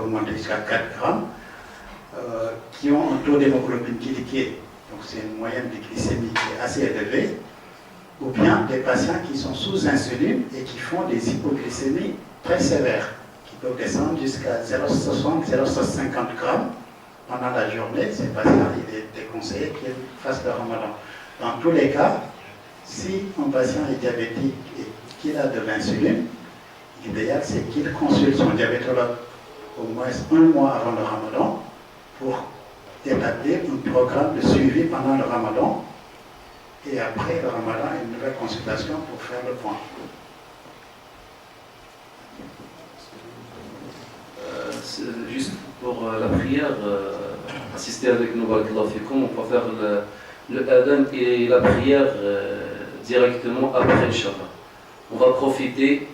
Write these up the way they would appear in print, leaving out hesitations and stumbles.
augmenter jusqu'à 4 grammes, qui ont un taux d'hémoglobine liquide, donc c'est une moyenne de glycémie qui est assez élevée, ou bien des patients qui sont sous insuline et qui font des hypoglycémies très sévères, qui peuvent descendre jusqu'à 0,60, 0,50 grammes pendant la journée. Ces patients, il est déconseillé qu'ils fassent le ramadan. Dans tous les cas, si un patient est diabétique et qu'il a de l'insuline, l'idéal c'est qu'il consulte son diabétologue au moins un mois avant le ramadan pour établir un programme de suivi pendant le ramadan et après le ramadan une nouvelle consultation pour faire le point. Juste pour la prière, assister avec nous, on peut faire le adhan et la prière directement après Inch'Allah. On va profiter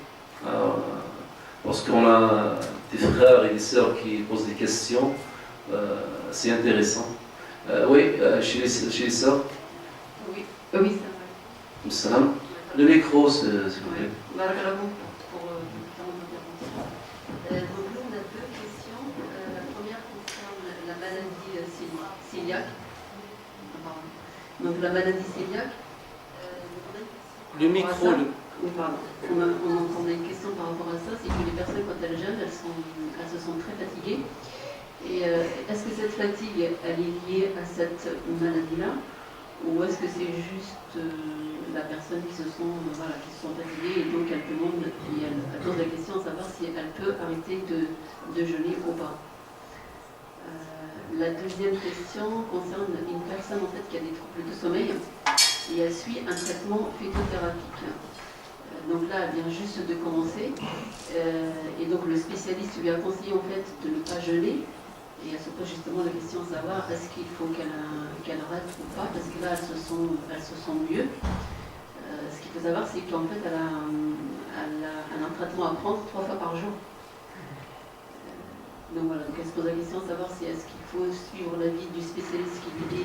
parce qu'on a des frères et des sœurs qui posent des questions. C'est intéressant. Oui, chez les sœurs. Oui, ça va. Salam. Le micro, s'il vous plaît. Pour le temps d'intervention. Donc nous, on a deux questions. La première concerne la maladie cœliaque. Donc la maladie cœliaque. Le micro. Oui, pardon. On entendait une question par rapport à ça, c'est que les personnes, quand elles jeûnent, elles se sentent très fatiguées. Et est-ce que cette fatigue, elle est liée à cette maladie-là, ou est-ce que c'est juste la personne qui se sent fatiguée et donc elle demande, et elle pose la question à savoir si elle peut arrêter de jeûner ou pas. La deuxième question concerne une personne en fait qui a des troubles de sommeil et elle suit un traitement phytothérapique. Donc là, elle vient juste de commencer et donc le spécialiste lui a conseillé en fait de ne pas jeûner. Et elle se pose justement la question de savoir est-ce qu'il faut qu'elle arrête ou pas, parce que là elle se sent mieux. Ce qu'il faut savoir, c'est qu'en fait elle a un traitement à prendre 3 fois par jour. Donc voilà, donc elle se pose la question de savoir si est-ce qu'il faut suivre l'avis du spécialiste qui lui dit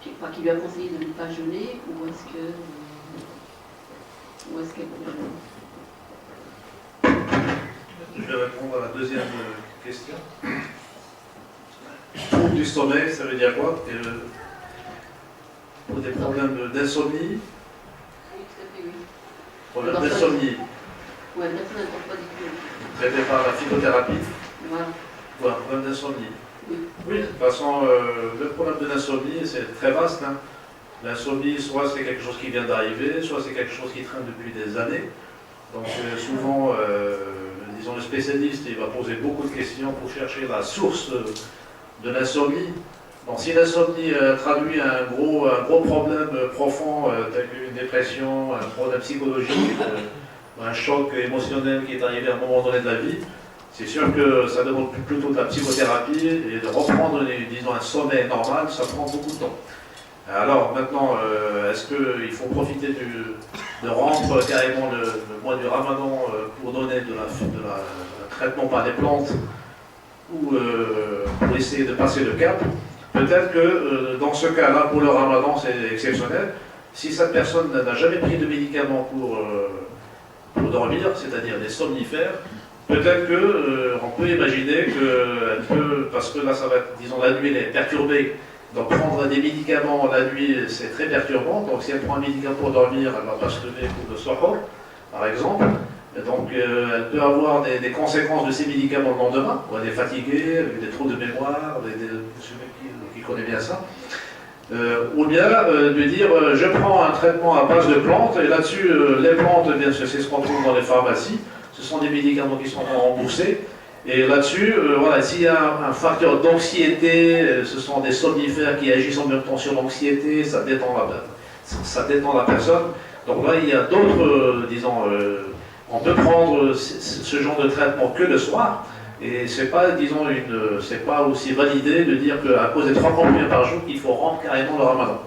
qui lui a conseillé de ne pas jeûner, ou est-ce qu'elle peut jeûner. Je vais répondre à la deuxième question. Trouble du sommeil, ça veut dire quoi? Pour des problèmes d'insomnie. Oui, tout à fait, oui. Problème d'insomnie. Oui, la personne ne porte pas du tout. Traité par la phytothérapie. Voilà. Ou un problème d'insomnie. Oui. Oui, de toute façon, le problème de l'insomnie, c'est très vaste. Hein. L'insomnie, soit c'est quelque chose qui vient d'arriver, soit c'est quelque chose qui traîne depuis des années. Donc souvent, disons, le spécialiste, il va poser beaucoup de questions pour chercher la source de l'insomnie. Donc si l'insomnie traduit un gros problème profond, tel qu'une dépression, un problème psychologique, un choc émotionnel qui est arrivé à un moment donné de la vie, c'est sûr que ça demande plutôt de la psychothérapie, et de reprendre, disons, un sommeil normal, ça prend beaucoup de temps. Alors maintenant, est-ce qu'il faut profiter de rendre carrément le mois du Ramadan pour donner de la traitement par des plantes, ou pour essayer de passer le cap? Peut-être que dans ce cas-là, pour le Ramadan, c'est exceptionnel. Si cette personne n'a jamais pris de médicaments pour dormir, c'est-à-dire des somnifères, peut-être qu'on peut imaginer qu'elle peut, parce que là, ça va être, disons, la nuit, elle est perturbée. Donc prendre des médicaments la nuit, c'est très perturbant. Donc si elle prend un médicament pour dormir, elle ne va pas se lever pour le soir, par exemple. Donc elle peut avoir des conséquences de ces médicaments le lendemain. Elle est fatiguée, avec des troubles de mémoire, celui qui connaît bien ça. Ou bien de dire je prends un traitement à base de plantes, et là-dessus les plantes, bien sûr, c'est ce qu'on trouve dans les pharmacies. Ce sont des médicaments qui sont remboursés. Et là-dessus, voilà, s'il y a un facteur d'anxiété, ce sont des somnifères qui agissent en même temps sur l'anxiété, ça détend la personne. Donc là, il y a d'autres, disons, on peut prendre ce genre de traitement que le soir, et c'est pas, disons, c'est pas aussi validé de dire qu'à cause des 3 comprimés par jour, il faut rendre carrément le Ramadan.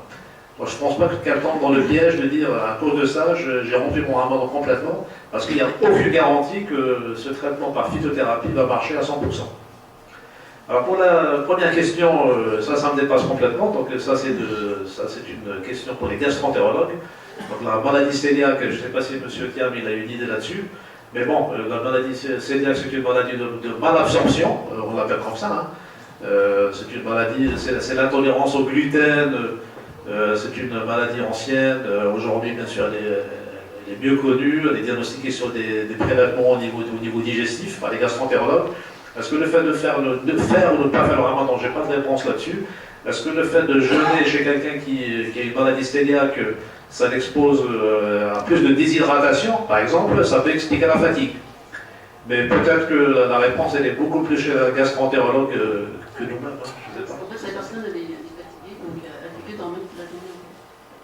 Moi, je ne pense pas que quelqu'un tombe dans le piège de dire à cause de ça, j'ai rompu mon Ramadan complètement, parce qu'il n'y a aucune garantie que ce traitement par phytothérapie va marcher à 100%. Alors pour la première question, ça me dépasse complètement, donc ça c'est une question pour les gastroentérologues. Donc la maladie cœliaque, je ne sais pas si M. Thiam il a une idée là-dessus. Mais bon, la maladie cœliaque, c'est une maladie de malabsorption, on l'appelle comme ça. Hein. C'est une maladie, c'est l'intolérance au gluten, c'est une maladie ancienne. Aujourd'hui, bien sûr, elle est mieux connue, elle est diagnostiquée sur des prélèvements au niveau digestif par les gastroentérologues. Est-ce que le fait de faire ou de ne pas faire le ramadan, je n'ai pas de réponse là-dessus. Est-ce que le fait de jeûner chez quelqu'un qui a une maladie cœliaque, ça l'expose à plus de déshydratation, par exemple, ça peut expliquer la fatigue. Mais peut-être que la réponse, elle est beaucoup plus chez la gastro-entérologue que nous-mêmes. Hein, je sais pas. En fait, la personne elle est fatiguée, donc elle fait que dormir toute la journée.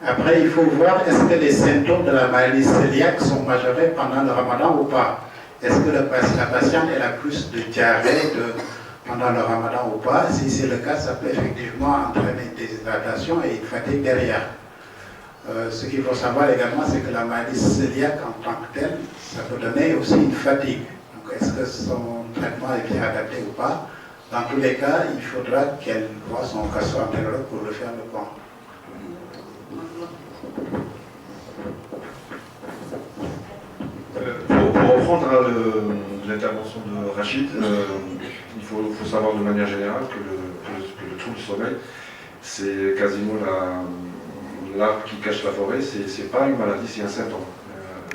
Après, il faut voir est-ce que les symptômes de la maladie cœliaque sont majorés pendant le ramadan ou pas. Est-ce que la patiente elle a plus de diarrhée pendant le ramadan ou pas? Si c'est le cas, ça peut effectivement entraîner une déshydratation et une fatigue derrière. Ce qu'il faut savoir également, c'est que la maladie cœliaque en tant que telle, ça peut donner aussi une fatigue. Donc, est-ce que son traitement est bien adapté ou pas? Dans tous les cas, il faudra qu'elle voie son gastro-entérologue pour le faire le point. Pour reprendre à l'intervention de Rachid, il faut savoir de manière générale que le trouble du sommeil, c'est quasiment l'arbre qui cache la forêt, c'est pas une maladie, c'est un symptôme.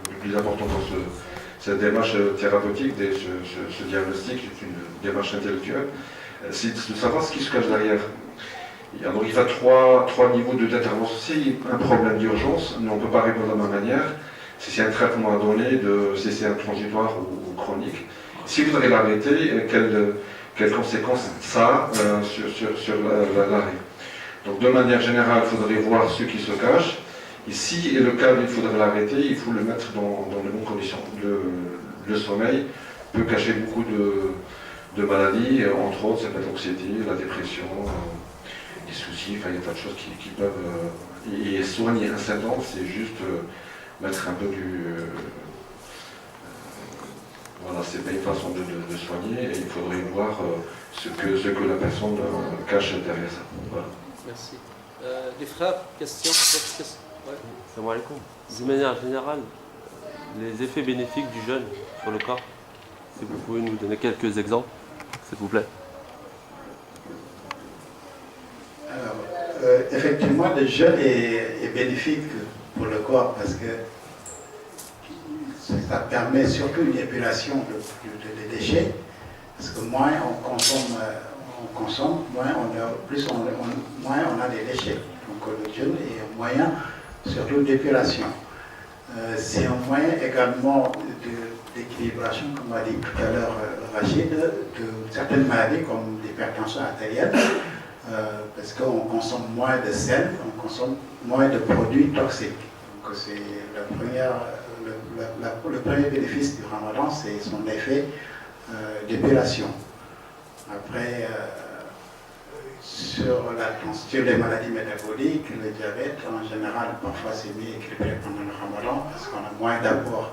Le plus important dans cette démarche thérapeutique, ce diagnostic, c'est une démarche intellectuelle, c'est de savoir ce qui se cache derrière. Alors il y a trois niveaux d'intervention. Si un problème d'urgence, on ne peut pas répondre de la même manière. Si c'est un traitement à donner, si c'est un transitoire ou chronique. Si vous voudrez l'arrêter, quelles conséquences ça a sur l'arrêt. Donc de manière générale, il faudrait voir ce qui se cache. Et si le cas, il faudrait l'arrêter, il faut le mettre dans de bonnes conditions. Le sommeil peut cacher beaucoup de maladies, entre autres, ça peut être l'anxiété, la dépression, les soucis, enfin il y a tas de choses qui peuvent... et soigner un symptôme, c'est juste mettre un peu voilà, c'est pas une façon de soigner, et il faudrait voir ce que la personne cache derrière ça. Voilà. Merci. Les frères, question ouais. Salam alaikum. De manière générale, les effets bénéfiques du jeûne sur le corps, si vous pouvez nous donner quelques exemples, s'il vous plaît. Alors, effectivement, le jeûne est bénéfique pour le corps parce que ça permet surtout une épulation de déchets, parce que moins on consomme, moins on a des déchets. Donc le jeûne est un moyen surtout d'épulation. C'est un moyen également d'équilibration, comme a dit tout à l'heure Rachid, de certaines maladies comme l'hypertension artérielle, parce qu'on consomme moins de sel, on consomme moins de produits toxiques. Donc c'est le premier bénéfice du ramadan, c'est son effet d'épulation. Après, sur les maladies métaboliques, le diabète, en général, parfois c'est mieux équilibré pendant le ramadan parce qu'on a moins d'apport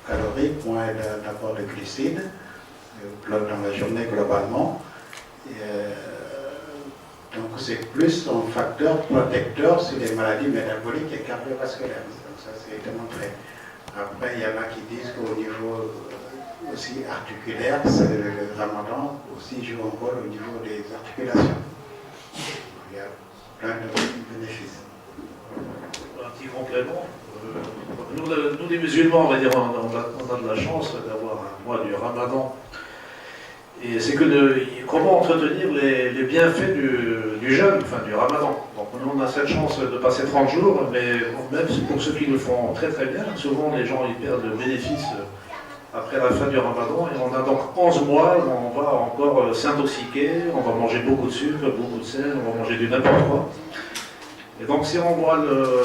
calorique, moins d'apport de glucides dans la journée globalement. Donc c'est plus un facteur protecteur sur les maladies métaboliques et cardiovasculaires. Donc ça c'est démontré. Après, il y en a qui disent qu'au niveau aussi articulaire, le ramadan aussi joue un rôle au niveau des articulations. Il y a plein de bénéfices. Un petit complément. Nous les musulmans, on va dire, on a de la chance d'avoir un mois du ramadan. Et c'est comment entretenir les bienfaits du jeûne, enfin du ramadan. Donc nous on a cette chance de passer 30 jours, mais même pour ceux qui le font très très bien, souvent les gens ils perdent le bénéfice après la fin du ramadan, et on a donc 11 mois où on va encore s'intoxiquer, on va manger beaucoup de sucre, beaucoup de sel, on va manger du n'importe quoi. Et donc si on voit le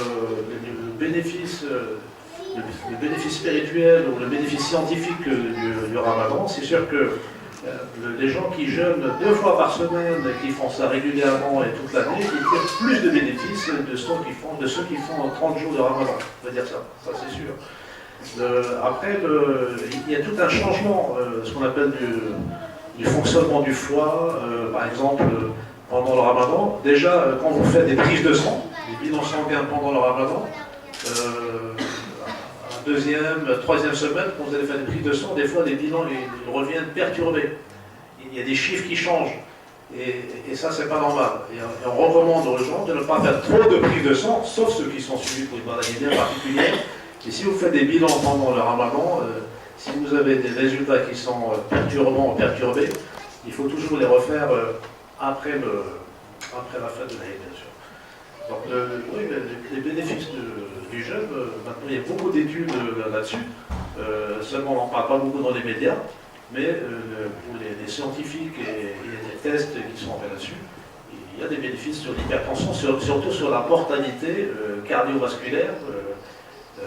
bénéfice spirituel ou le bénéfice scientifique du ramadan, c'est sûr que les gens qui jeûnent 2 fois par semaine, qui font ça régulièrement et toute l'année, ils tirent plus de bénéfices de ceux qui font 30 jours de ramadan. On va dire ça c'est sûr. Après, il y a tout un changement, ce qu'on appelle du fonctionnement du foie, par exemple, pendant le ramadan. Déjà, quand vous faites des prises de sang, des bilans sanguins pendant le ramadan, deuxième, troisième semaine, quand vous allez faire des prises de sang, des fois les bilans ils reviennent perturbés. Il y a des chiffres qui changent. Et ça, c'est pas normal. Et on recommande aux gens de ne pas faire trop de prises de sang, sauf ceux qui sont suivis pour une maladie bien particulière. Et si vous faites des bilans pendant le ramadan, si vous avez des résultats qui sont perturbants ou perturbés, il faut toujours les refaire après la fête de l'année, bien sûr. Donc, oui, les bénéfices du jeûne, maintenant il y a beaucoup d'études là-dessus, seulement on n'en parle pas beaucoup dans les médias, mais pour les scientifiques et il y a des tests qui sont faits là-dessus, il y a des bénéfices sur l'hypertension, surtout sur la mortalité cardiovasculaire,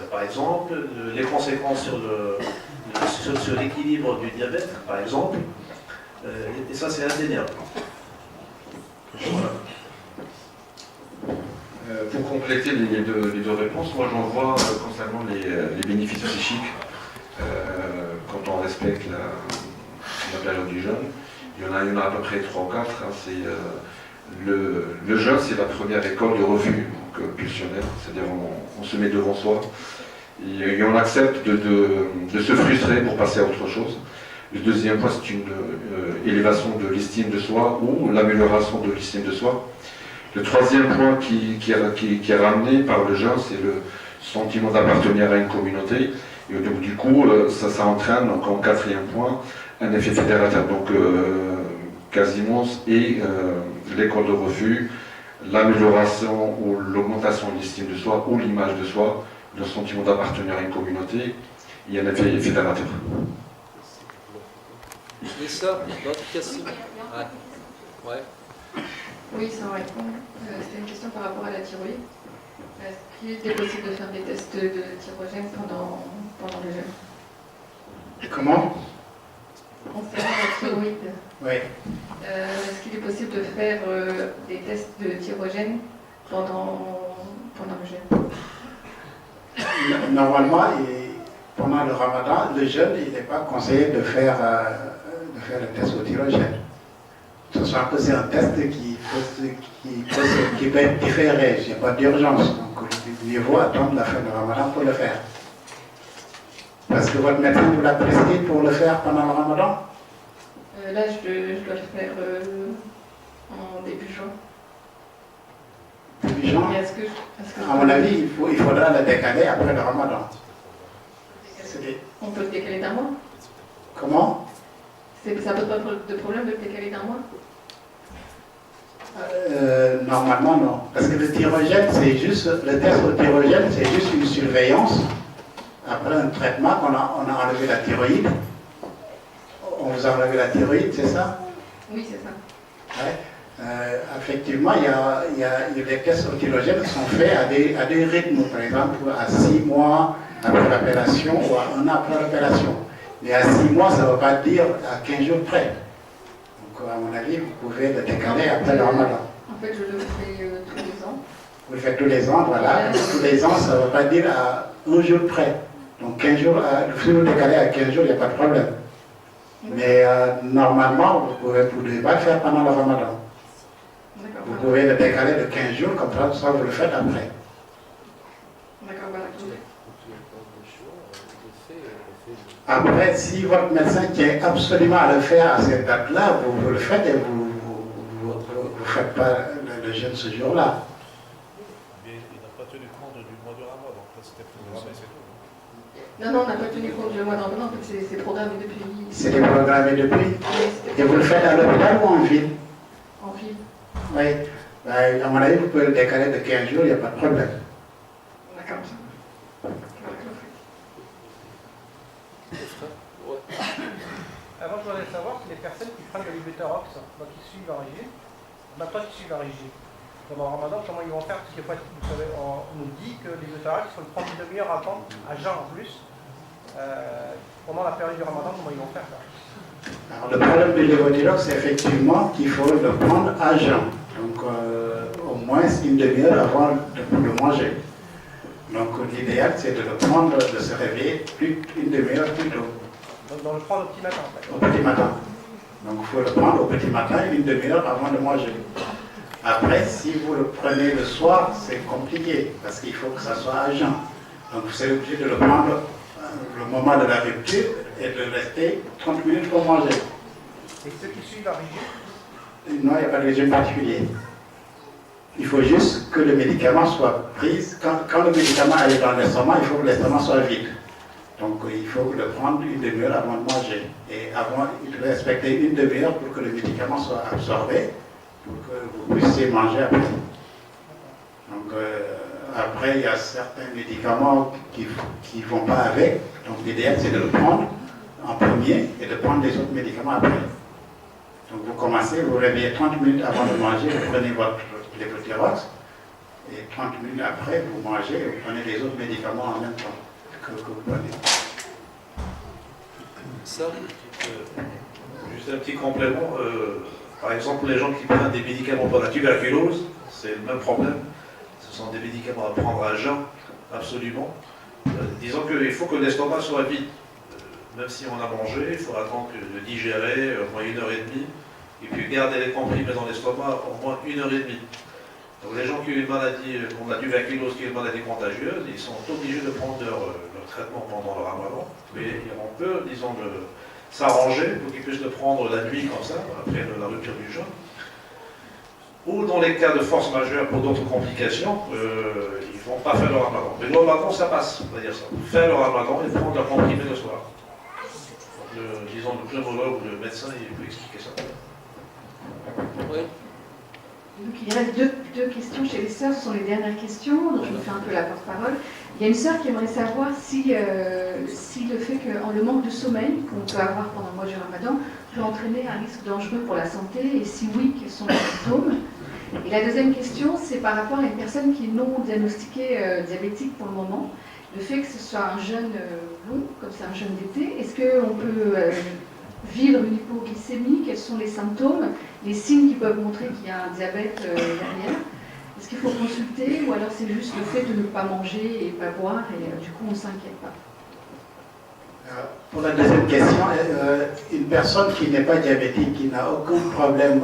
par exemple, les conséquences sur l'équilibre du diabète, par exemple, et ça c'est indéniable. Voilà. Pour compléter les deux réponses, moi j'en vois concernant les bénéfices psychiques quand on respecte la période du jeûne. Il y en a à peu près 3 ou 4. Le jeûne, c'est la première école de refus pulsionnel, c'est-à-dire on se met devant soi et on accepte de se frustrer pour passer à autre chose. Le deuxième point, c'est une élévation de l'estime de soi ou l'amélioration de l'estime de soi. Le troisième point qui est ramené par le jeûne, c'est le sentiment d'appartenir à une communauté. Et donc, du coup, ça entraîne, donc, en quatrième point, un effet fédérateur. Donc, quasiment, et l'école de refus, l'amélioration ou l'augmentation de l'estime de soi ou l'image de soi, le sentiment d'appartenir à une communauté, il y a un effet fédérateur. Et ça, d'autres questions? Ouais. Oui, ça répond. C'était une question par rapport à la thyroïde. Est-ce qu'il était possible de faire des tests de thyrogène pendant le jeûne? Comment? Concernant la thyroïde, Oui. est-ce qu'il est possible de faire des tests de thyrogène pendant le jeûne? Normalement, pendant le ramadan, le jeûne, il n'est pas conseillé de faire le test au thyrogène. Ce soit que c'est un test qui peut être différé, il n'y a pas d'urgence. Donc il faut attendre la fin du ramadan pour le faire. Parce que votre médecin vous l'a prescrit pour le faire pendant le ramadan? Là, je dois le faire en début juin. Début juin? Est-ce que À mon avis, il faudra le décaler après le ramadan. on peut le décaler d'un mois? Comment? Ça pose pas de problème de le décaler d'un mois? Normalement, non. Parce que le thyrogène, le test au thyrogène, c'est juste une surveillance. Après un traitement, on a enlevé la thyroïde. On vous a enlevé la thyroïde, c'est ça? Oui, c'est ça. Ouais. Effectivement, il y a les tests au thyrogène qui sont faits à des rythmes. Par exemple, à 6 mois après l'opération ou à 1 an après l'opération. Mais à 6 mois, ça ne veut pas dire à 15 jours près. Donc, à mon avis, vous pouvez le décaler après le ramadan. En fait, je le fais tous les ans. Vous le faites tous les ans, voilà. Tous les ans, ça ne veut pas dire à 1 jour près. Donc 15 jours, si vous décalez à 15 jours, il n'y a pas de problème. Mais normalement, vous ne pouvez pas le faire pendant le ramadan. Vous pouvez le décaler de 15 jours, comme ça vous le faites après. D'accord, voilà. Après, si votre médecin tient absolument à le faire à cette date-là, vous le faites et vous ne faites pas le jeûne ce jour-là. Mais il n'a pas tenu compte du mois de Ramadan, donc là c'était programmé, c'est tout. Non, on n'a pas tenu compte du mois de Ramadan, en fait c'est programmé depuis. C'était programmé depuis. Et vous le faites à l'hôpital ou en ville? En ville. Oui. À mon avis, vous pouvez le décaler de 15 jours, il n'y a pas de problème. D'accord. Avant, je voudrais savoir si les personnes qui prennent de l'ibuterox, donc qui suivent un régime, maintenant qui suivent un régime, pendant le ramadan, comment ils vont faire? Parce que vous savez, on nous dit que l'ibuterox, il faut le prendre une demi-heure à temps, à jeun en plus. Pendant la période du ramadan, comment ils vont faire ça? Alors, le problème de l'évodirox, c'est effectivement qu'il faut le prendre à jeun. Donc, au moins une demi-heure avant de le manger. Donc, l'idéal, c'est de le prendre, de se réveiller une demi-heure plus tôt. Donc, le prendre au petit matin, en fait. Au petit matin. Donc, il faut le prendre au petit matin, une demi-heure avant de manger. Après, si vous le prenez le soir, c'est compliqué, parce qu'il faut que ça soit à jeun. Donc vous êtes obligé de le prendre le moment de la rupture et de rester 30 minutes pour manger. Et ceux qui suivent un régime? Non, il n'y a pas de régime particulier. Il faut juste que le médicament soit pris. Quand le médicament est dans l'estomac, il faut que l'estomac soit vide. Donc il faut le prendre une demi-heure avant de manger. Et avant, il faut respecter une demi-heure pour que le médicament soit absorbé, pour que vous puissiez manger après. Donc après, il y a certains médicaments qui ne vont pas avec. Donc l'idéal, c'est de le prendre en premier et de prendre les autres médicaments après. Donc vous commencez, vous réveillez 30 minutes avant de manger, vous prenez votre lévothyrox, et 30 minutes après, vous mangez et vous prenez les autres médicaments en même temps que vous prenez. Ça, Juste un petit complément. Par exemple, les gens qui prennent des médicaments pour la tuberculose, c'est le même problème. Ce sont des médicaments à prendre à jeun, absolument. Disons qu'il faut que l'estomac soit vide. Même si on a mangé, il faut attendre de digérer au moins 1h30, et puis garder les comprimés dans l'estomac au moins 1h30. Donc les gens qui ont une maladie, qui ont la tuberculose, qui ont une maladie contagieuse, ils sont obligés de prendre leur traitement pendant le ramadan. Mais on peut, disons, s'arranger pour qu'ils puissent le prendre la nuit comme ça, après la rupture du jeûne. Ou dans les cas de force majeure pour d'autres complications, ils ne vont pas faire le ramadan. Mais le ramadan, ça passe, on va dire ça. Faire le ramadan et prendre leur comprimé le soir. Disons, le pneumologue ou le médecin, il peut expliquer ça. oui. Donc il reste deux questions chez les sœurs, ce sont les dernières questions, donc je me fais un peu la porte-parole. Il y a une sœur qui aimerait savoir si le fait que le manque de sommeil qu'on peut avoir pendant le mois du Ramadan peut entraîner un risque dangereux pour la santé, et si oui, quels sont les symptômes. Et la deuxième question, c'est par rapport à une personne qui est non diagnostiquée diabétique pour le moment. Le fait que ce soit un jeûne long, comme c'est un jeûne d'été, est-ce qu'on peut vivre une hypoglycémie? Quels sont les symptômes, les signes qui peuvent montrer qu'il y a un diabète derrière? Est-ce qu'il faut consulter, ou alors c'est juste le fait de ne pas manger et pas boire et du coup on ne s'inquiète pas? Pour la deuxième question, une personne qui n'est pas diabétique, qui n'a aucun problème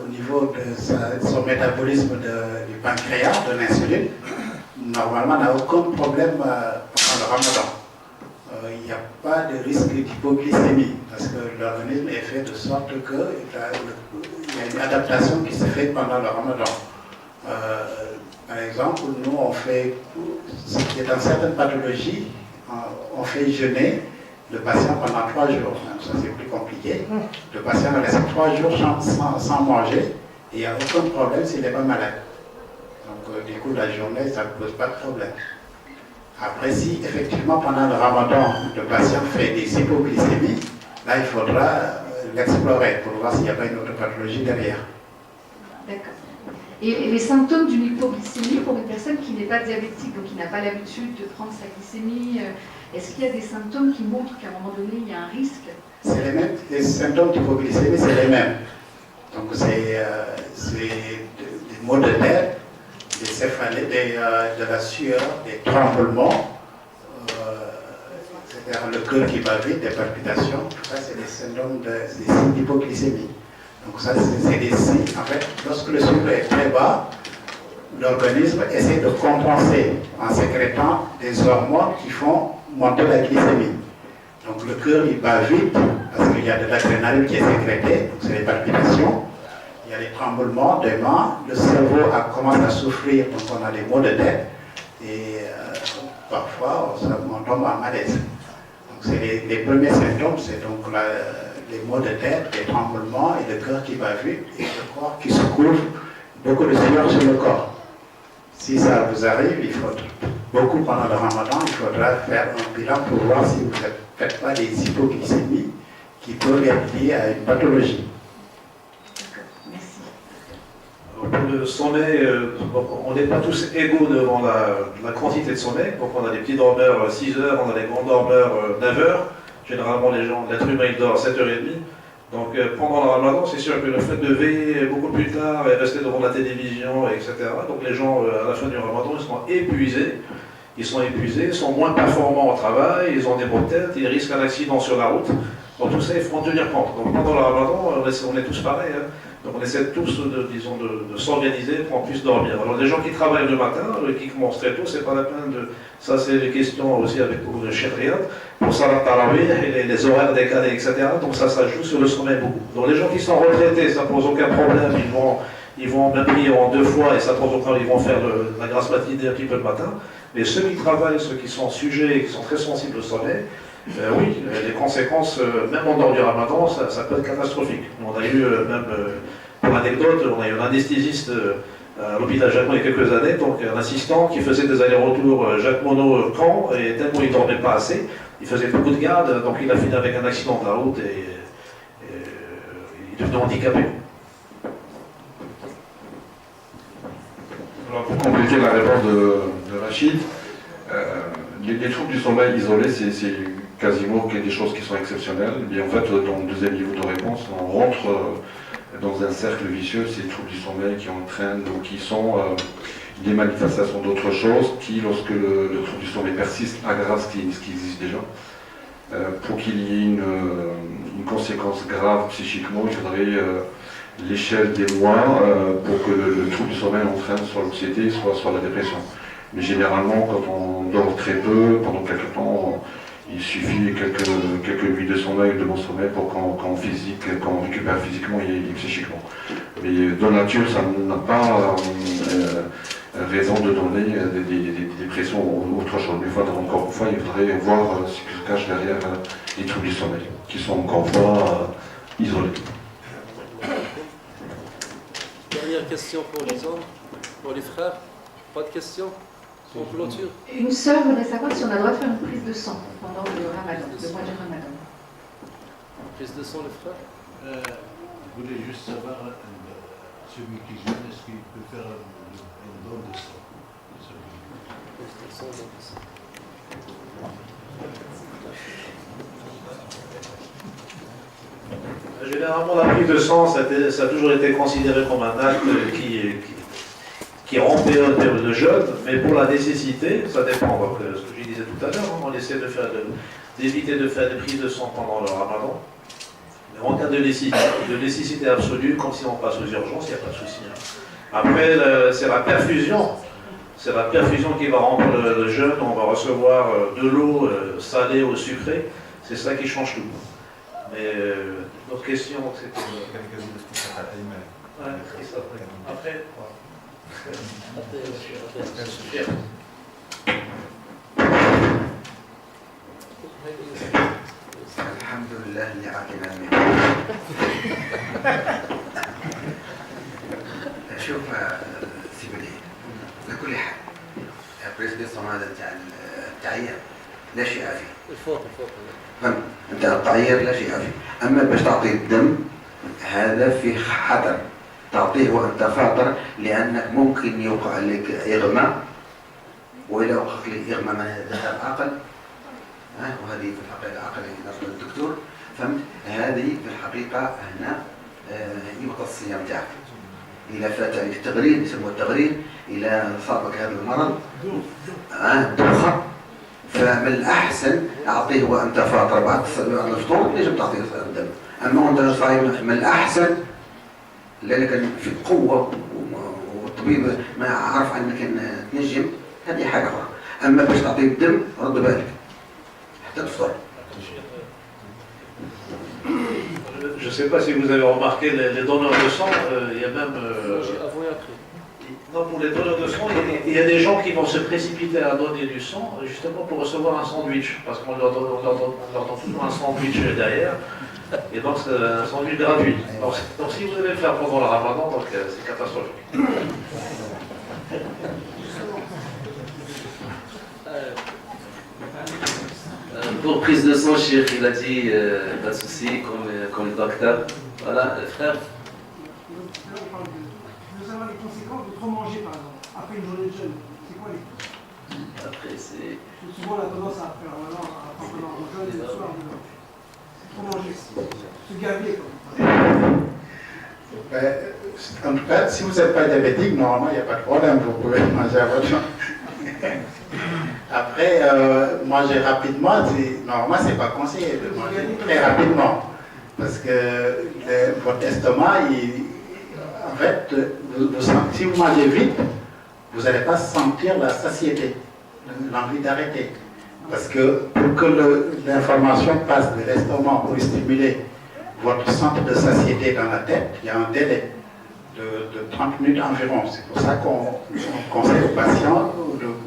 au niveau de son métabolisme du pancréas, de l'insuline, normalement n'a aucun problème pendant le ramadan. Il n'y a pas de risque d'hypoglycémie, parce que l'organisme est fait de sorte qu'il y a une adaptation qui se fait pendant le ramadan. Par exemple, nous on fait, ce qui est dans certaines pathologies, on fait jeûner le patient pendant 3 jours. Donc ça c'est plus compliqué. Le patient reste 3 jours sans manger et il n'y a aucun problème s'il n'est pas malade. Donc du coup la journée ça ne pose pas de problème. Après si effectivement pendant le ramadan le patient fait des hypoglycémies, là il faudra l'explorer pour voir s'il n'y a pas une autre pathologie derrière. D'accord. Et les symptômes d'une hypoglycémie pour une personne qui n'est pas diabétique, donc qui n'a pas l'habitude de prendre sa glycémie, est-ce qu'il y a des symptômes qui montrent qu'à un moment donné, il y a un risque? C'est les mêmes, les symptômes d'hypoglycémie, c'est les mêmes. Donc c'est des maux de tête, des céphalées, de la sueur, des tremblements, c'est-à-dire le cœur qui bat vite, des palpitations. Tout ça, c'est des symptômes, des signes d'hypoglycémie. Donc ça, c'est des signes. En fait, lorsque le sucre est très bas, l'organisme essaie de compenser en sécrétant des hormones qui font monter la glycémie. Donc le cœur, il bat vite parce qu'il y a de l'adrénaline qui est sécrétée, donc c'est les palpitations. Il y a les tremblements des mains, le cerveau commence à souffrir, donc on a des maux de tête et parfois on tombe en malaise. Donc c'est les premiers symptômes, c'est donc les maux de tête, les tremblements et le cœur qui bat vite et le corps qui se couvre, beaucoup de sueur sur le corps. Si ça vous arrive, il faut beaucoup pendant le ramadan, il faudra faire un bilan pour voir si vous ne faites pas des hypoglycémies qui peuvent être liées à une pathologie. Merci. Pour le sommeil, on n'est pas tous égaux devant la quantité de sommeil. Donc on a des petits dormeurs 6 heures, on a des grands dormeurs 9 heures. Généralement, l'être humain il dort 7h30. Donc pendant le ramadan, c'est sûr que le fait de veiller beaucoup plus tard et rester devant la télévision, etc. Donc les gens, à la fin du ramadan, ils sont épuisés. Ils sont moins performants au travail, ils ont des maux de tête, ils risquent un accident sur la route. Donc tout ça, il faut en tenir compte. Donc pendant le ramadan, on est tous pareils. Hein. Donc on essaie tous, disons, de s'organiser pour qu'on puisse dormir. Alors les gens qui travaillent le matin, qui commencent très tôt, c'est pas la peine de... Ça c'est les questions aussi avec le Cheikh Riyad, pour Salat Tarawih, les horaires décalés, etc. Donc ça joue sur le sommeil beaucoup. Donc les gens qui sont retraités, ça pose aucun problème, ils vont même prier en 2 fois et ça pose aucun problème, ils vont faire la grasse matinée un petit peu le matin. Mais ceux qui travaillent, ceux qui sont sujets, qui sont très sensibles au sommeil, oui, les conséquences, même en dehors du ramadan, ça peut être catastrophique. On a eu même, pour l'anecdote, on a eu un anesthésiste à l'hôpital Jacques Monod il y a quelques années, donc un assistant qui faisait des allers-retours Jacques Monod-Caen, et tellement il ne dormait pas assez, il faisait beaucoup de garde, donc il a fini avec un accident de la route et il devenait handicapé. Alors pour compléter la réponse de Rachid, les troubles du sommeil isolés, c'est quasiment des choses qui sont exceptionnelles. Et en fait, dans le deuxième niveau de réponse, on rentre dans un cercle vicieux, ces troubles du sommeil qui entraînent, donc qui sont des manifestations d'autres choses qui, lorsque le trouble du sommeil persiste, aggravent ce qui existe déjà. Pour qu'il y ait une conséquence grave psychiquement, il faudrait l'échelle des mois pour que le trouble du sommeil entraîne soit l'anxiété, soit la dépression. Mais généralement, quand on dort très peu, pendant quelques temps, il suffit quelques nuits de sommeil, de bon sommeil pour qu'on récupère physiquement et psychiquement. Mais dans la nature, ça n'a pas raison de donner des dépressions ou autre chose. Mais encore une fois, il faudrait voir ce qui se cache derrière les troubles du sommeil, qui sont encore une fois isolés. Dernière question pour les hommes, pour les frères. Pas de questions? On clôture. Une sœur voudrait savoir si on a le droit de faire une prise de sang pendant le ramadan, le mois du ramadan. Prise de sang, les frères? Je voulais juste savoir, celui qui jeûne, est-ce qu'il peut faire un don de sang? Prise de sang, don de sang. Généralement, la prise de sang, ça a toujours été considéré comme un acte qui rompait le jeûne, mais pour la nécessité, ça dépend. Donc, ce que je disais tout à l'heure, on essaie d'éviter de faire des prises de sang pendant le ramadan. Mais en cas de nécessité absolue, comme si on passe aux urgences, il n'y a pas de souci. Après, c'est la perfusion. C'est la perfusion qui va rendre le jeûne. On va recevoir de l'eau salée ou sucrée. C'est ça qui change tout. Mais notre question, c'était... Ouais, c'est ça. Après... الحمد لله اللي عطينا شوف سي بلي على كل حال البريسكريبسيون هذا تاع التعيير لا شيء فيه فهمت انت التعيير لا شيء فيه اما باش تعطي الدم هذا فيه خطر تعطيه وانت فاطر لانك ممكن يوقع لك اغماء واذا وقع لك اغماء معناها ذهاب عقل وهذه في الحقيقه عقل نرجو الدكتور فهمت هذه في الحقيقه هنا يبقى الصيام تاعك اذا فات عليك التغريد يسموه التغريد اذا صابك هذا المرض دوخه فمن الاحسن اعطيه وانت فاطر بعد الفطور لازم تعطيه الدم اما وانت صايم من الاحسن لانك في قوه والطبيب ما عرف انك تنجم هذه حاجه اخرى اما باش تعطيه الدم رد بالك حتى تفطر. Je ne sais pas si vous avez remarqué les donneurs de sang, il y a même... non, pour les donneurs de sang, il y a des gens qui vont se précipiter à donner du sang justement pour recevoir un sandwich, parce qu'on leur donne toujours un sandwich derrière, et donc c'est un sandwich gratuit. Donc si vous devez le faire pendant le ramadan, c'est catastrophique. Pour prise de sang, Cheikh, il a dit pas de souci, comme le docteur. Voilà, frère. Je veux savoir les conséquences de trop manger, par exemple, après une journée de jeûne. C'est quoi les conséquences? Après, c'est... Souvent, on a tendance à faire pendant un jeûne et le soir, trop manger. Se gaver, quoi. En tout cas, si vous n'êtes pas diabétique, normalement, il n'y a pas de problème, vous pouvez manger à votre faim. Après, manger rapidement, normalement, ce n'est pas conseillé de manger très rapidement. Parce que votre estomac, En fait, si vous mangez vite, vous n'allez pas sentir la satiété, l'envie d'arrêter. Parce que pour que l'information passe de l'estomac pour stimuler votre centre de satiété dans la tête, il y a un délai de 30 minutes environ. C'est pour ça qu'on conseille aux patients,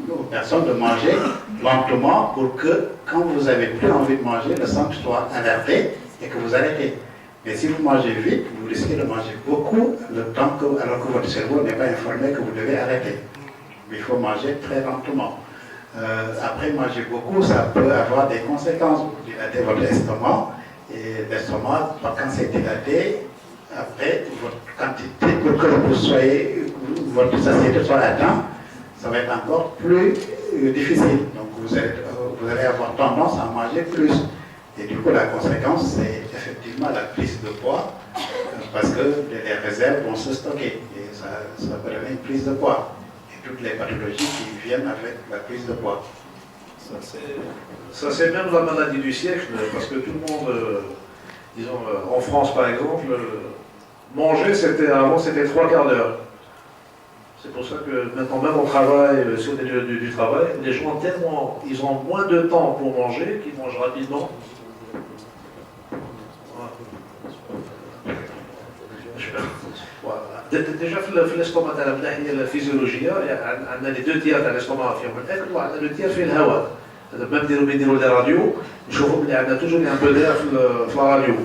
aux personnes de manger lentement pour que quand vous n'avez plus envie de manger, le centre soit alerté et que vous arrêtez. Mais si vous mangez vite, vous risquez de manger beaucoup le temps alors que votre cerveau n'est pas informé que vous devez arrêter. Mais il faut manger très lentement. Après manger beaucoup, ça peut avoir des conséquences. Vous dilatez votre estomac et l'estomac, quand c'est dilaté, après votre quantité, pour que votre satiété soit atteinte, ça va être encore plus difficile. Donc vous allez avoir tendance à manger plus. Et du coup, la conséquence, c'est effectivement la prise de poids, parce que les réserves vont se stocker. Et ça peut donner une prise de poids. Et toutes les pathologies qui viennent avec la prise de poids. Ça, c'est même la maladie du siècle, parce que tout le monde, disons, en France par exemple, manger, avant, c'était 3 quarts d'heure. C'est pour ça que maintenant, même au travail, sur des lieux du travail, les gens ils ont moins de temps pour manger, qu'ils mangent rapidement. Déjà في الاستوما تاعنا من الناحيه الفيزيولوجيه عندنا لي دو تيار تاع الاستوما فيهم الاكل وعندنا لو تيار فيه الهواء. هذا ما نديروا لي راديو نشوفوا بلي عندنا توجور ان بو دير في الراديو.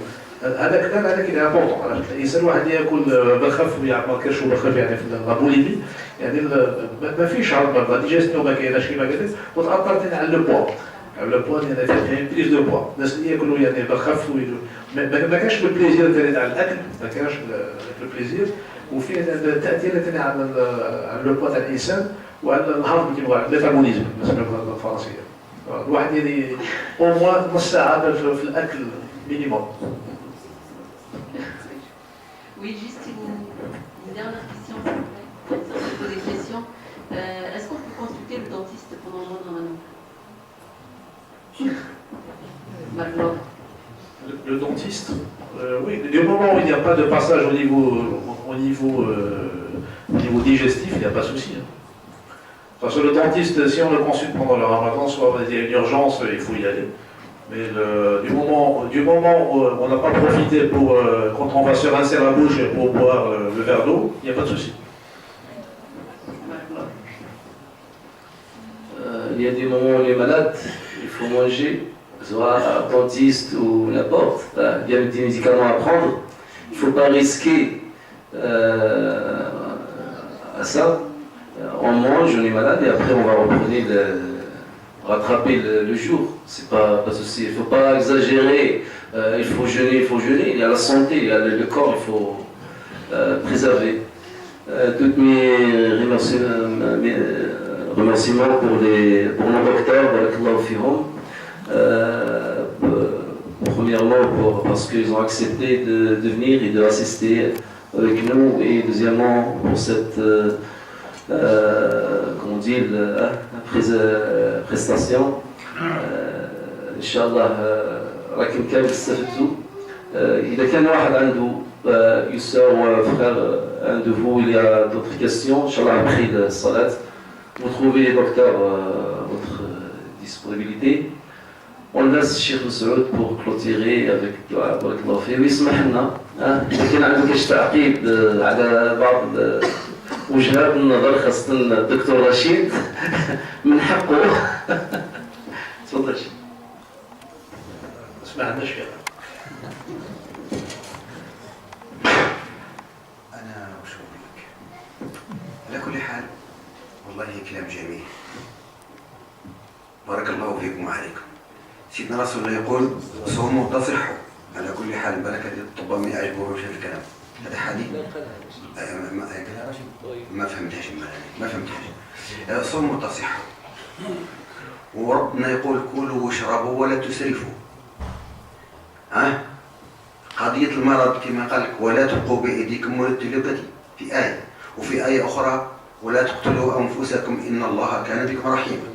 هذا كلام هذاك اللي امبورطون على الانسان واحد ياكل بالخف ويعمل كرشو بالخف يعني في البوليمي يعني ما فيش هضم لا ديجيستيون ما كايناش كيما قلت وتابارتين على لو بوا. على لو بوا يعني فيه بليز دو بوا. الناس اللي ياكلوا يعني بالخف ما كانش البليزير تاع الاكل ما كانش البليزير وفيه التاثير تاعنا على لو بوا تاع الانسان وعلى الهضم كيما الميتابوليزم بالفرنسيه. الواحد يعني او موان نص ساعه في الاكل مينيموم. Oui, juste une dernière question, comme ça on peut poser des questions. Est-ce qu'on peut consulter le dentiste pendant le mois de Ramadan? Le dentiste, oui, du moment où il n'y a pas de passage au niveau digestif, il n'y a pas de souci. Hein. Parce que le dentiste, si on le consulte pendant le Ramadan, soit il y a une urgence, il faut y aller. Mais du moment où on n'a pas profité quand on va se rincer la bouche pour boire le verre d'eau, il n'y a pas de souci. Il y a des moments où on est malade, il faut manger, soit dentiste ou n'importe. Il y a des médicaments à prendre. Il ne faut pas risquer à ça. On mange, on est malade et après on va rattraper le jour. C'est pas souci. Il ne faut pas exagérer. Il faut jeûner. Il y a la santé, il y a le corps, il faut préserver. Toutes mes remerciements pour nos docteurs, barakallahu fihom. Premièrement parce qu'ils ont accepté de venir et d'assister avec nous, et deuxièmement pour cette comment on dit, prestation. Inch'Allah راكم كامل استفدتوا. إذا كان واحد عنده يسار frère, un de vous, il y a d'autres questions, Inch'Allah après la salat, vous trouvez docteur votre disponibilité. On laisse Cheikh Saoud pour clôturer avec dua barakallahu فيه ويسمح لنا إذا كان عندك شي تعقيب على بعض وجهات النظر خاصة الدكتور رشيد من حقه. تفضل شيخ. اسمع عندنا شيخ. أنا وش أقول لك؟ على كل حال والله كلام جميل. بارك الله فيكم وعليكم. سيدنا رسول الله يقول صوموا تصحوا. على كل حال بركة الطب ما يعجبوش الكلام. هذا حديث ما فهمتهاش صوموا تصحوا. وربنا يقول كلوا واشربوا ولا تسرفوا. قضية المرض كما قال لك ولا تلقوا بأيديكم إلى التهلكة في آية، وفي آية أخرى ولا تقتلوا أنفسكم إن الله كان بكم رحيما.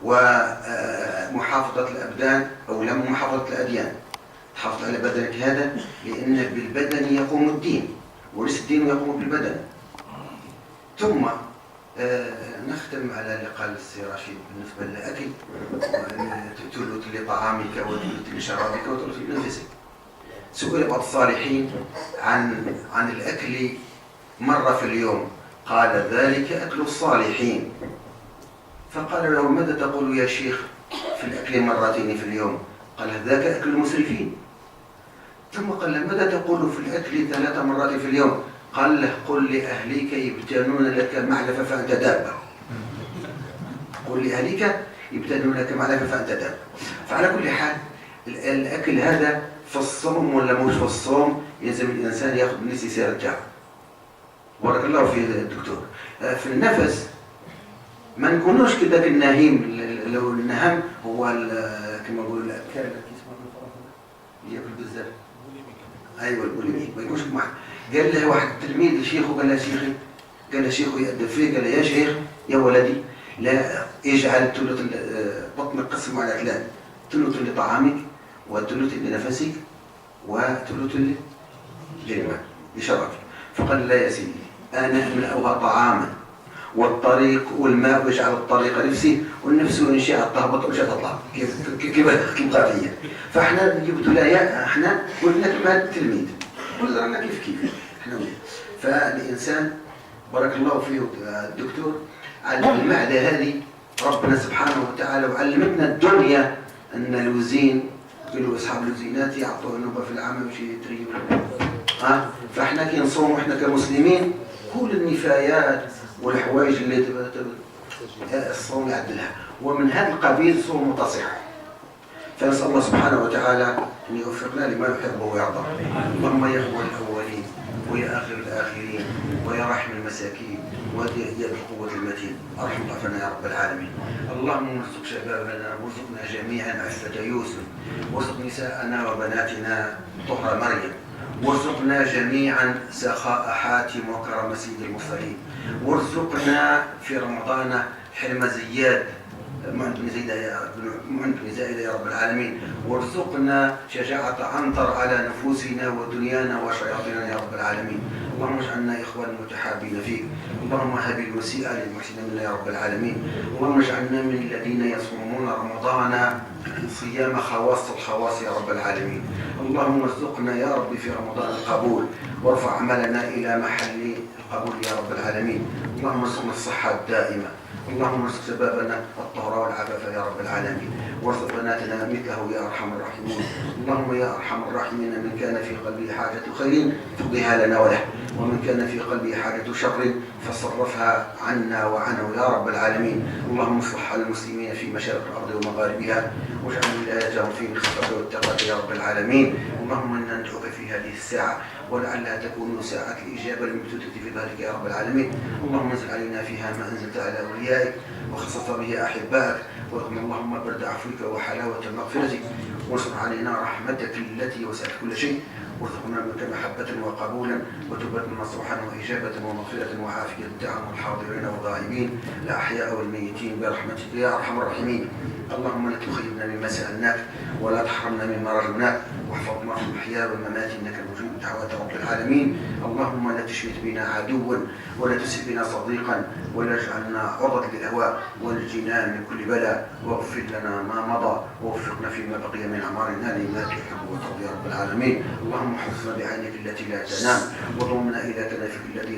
ومحافظة الأبدان أو لم محافظة الأديان، تحافظ على بدنك هذا لأن بالبدن يقوم الدين وليس الدين يقوم بالبدن. ثم نختم على اللي قال السي رشيد بالنسبة للأكل، تلت لطعامك وتلت لشرابك وتلت لنفسك. سئل بعض الصالحين عن الأكل مرة في اليوم، قال ذلك أكل الصالحين. فقال له ماذا تقول يا شيخ في الأكل مرتين في اليوم؟ قال ذاك أكل المسرفين. ثم قال له ماذا تقول في الأكل 3 مرات في اليوم؟ قال له قل لأهليك يبتنون لك معلفة فأنت دابة. قل لأهليك يبتنون لك معلفة فأنت دابة. فعلى كل حال الأكل هذا في الصوم ولا مش في الصوم يلزم الإنسان ياخذ نص يصير رجع. بارك الله في الدكتور. في النفس ما نكونوش كذاك النهيم، لو النهم هو كما نقول الأكل ياكل بزاف. ايوه البوليميك ما يكونش معاه. قال له واحد التلميذ لشيخه، قال له شيخي، قال له شيخه يأدب فيه، قال له يا شيخ يا ولدي لا اجعل ثلث بطنك قسم على 3، ثلث لطعامك وثلث لنفسك وثلث للماء لشرابك. فقال لا يا سيدي انا املأها طعاما والطريق والماء ويجعل الطريق نفسي والنفس وان شاء تهبط وان شاء تطلع. كيف قضيه؟ فاحنا جبت لا احنا قلنا كما التلميذ وزرنا كيف احنا. فالانسان بارك الله فيه الدكتور على المعده هذه ربنا سبحانه وتعالى وعلمتنا الدنيا ان الوزين يقولوا اصحاب الوزينات يعطوا نوبه في العام وشي يتريوا. فاحنا كي نصوم احنا كمسلمين كل النفايات والحوايج اللي الصوم يعدلها، ومن هذا القبيل صوم متصح. فنسأل الله سبحانه وتعالى أن يوفقنا لما يحبه ويرضى. اللهم يا أول الأولين ويا آخر الآخرين ويا رحم المساكين ويا بالقوة المتين أرحم ضعفنا يا رب العالمين. اللهم ارزق شبابنا وارزقنا جميعا عفة يوسف، وارزق نساءنا وبناتنا طهر مريم، وارزقنا جميعا سخاء حاتم وكرم سيد المرسلين، وارزقنا في رمضان حلم زياد معن بن زائدة يا رب العالمين، وارزقنا شجاعة عنتر على نفوسنا ودنيانا وشياطيننا يا رب العالمين. اللهم اجعلنا إخوانا متحابين فيك. اللهم هب الوسيء للمحسنين يا رب العالمين. اللهم اجعلنا من الذين يصومون رمضان صيام خواص الخواص يا رب العالمين. اللهم ارزقنا يا رب في رمضان القبول، وارفع عملنا إلى محل القبول يا رب العالمين. اللهم ارزقنا الصحة الدائمة. اللهم ارزق شبابنا الطهر والعفاف يا رب العالمين، وارزق بناتنا مثله يا ارحم الراحمين. اللهم يا ارحم الراحمين من كان في قلبه حاجة خير فاقضها لنا وله، ومن كان في قلبه حاجة شر فصرفها عنا وعنه يا رب العالمين. اللهم اصلح المسلمين في مشارق الارض ومغاربها، واجعل ولايتهم في الخفة والتقوى يا رب العالمين. اللهم انا ندعوك في هذه الساعة ولعلها تكون ساعة الإجابة الممتدة في ذلك يا رب العالمين. اللهم انزل علينا فيها ما أنزلت على أوليائك وخصصت به أحبائك، اللهم برد عفوك وحلاوة مغفرتك، وانصر علينا رحمتك التي وسعت كل شيء، وارزقنا منك محبة وقبولا وتوبة نصوحا وإجابة ومغفرة وعافية الدعم الحاضرين والغائبين الأحياء والميتين برحمتك يا أرحم الراحمين. اللهم لا تخيبنا مما سألناك ولا تحرمنا مما رجوناك، واحفظنا في المحيا والممات إنك مجيب دعوات رب العالمين. اللهم لا تشمت بنا عدوا ولا تسئ بنا صديقا ولا تجعلنا عرضة للأهواء والجنان من كل بلاء، واغفر لنا ما مضى ووفقنا فيما بقي من أعمارنا لما تحب وترضى يا رب العالمين. اللهم احفظنا بعينك التي لا تنام وضمنا إلى كنفك الذي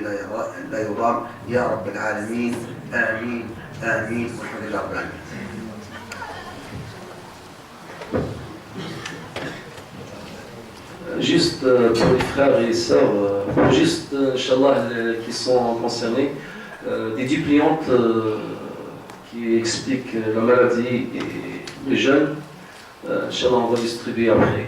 لا يضام يا رب العالمين. آمين آمين والحمد لله رب العالمين. Juste pour les frères et les sœurs, juste, Inch'Allah, qui sont concernés, des dupliantes qui expliquent la maladie et les jeunes, Inch'Allah, on va distribuer après.